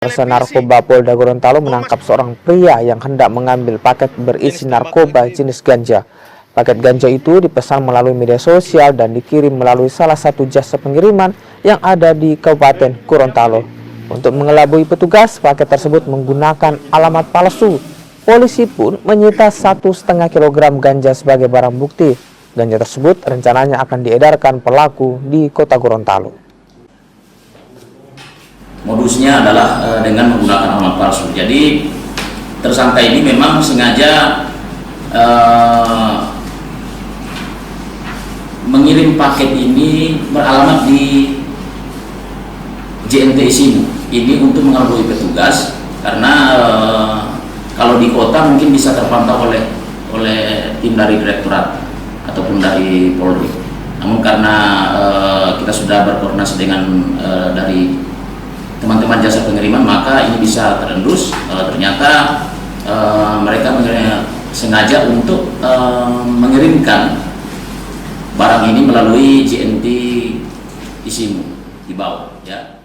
Reserse Narkoba Polda Gorontalo menangkap seorang pria yang hendak mengambil paket berisi narkoba jenis ganja. Paket ganja itu dipesan melalui media sosial dan dikirim melalui salah satu jasa pengiriman yang ada di Kabupaten Gorontalo. Untuk mengelabui petugas, paket tersebut menggunakan alamat palsu. Polisi pun menyita 1,5 kg ganja sebagai barang bukti. Ganja tersebut rencananya akan diedarkan pelaku di Kota Gorontalo. Modusnya adalah dengan menggunakan alamat palsu. Jadi tersangka ini memang sengaja mengirim paket ini beralamat di JNT Isimu. Ini untuk mengelabui petugas karena kalau di kota mungkin bisa terpantau oleh tim dari direktorat ataupun dari Polri. Namun karena kita sudah berkoordinasi dengan dari teman-teman jasa pengiriman, maka ini bisa terendus. Ternyata mereka sengaja untuk mengirimkan barang ini melalui JNT Isimu di bawah, ya.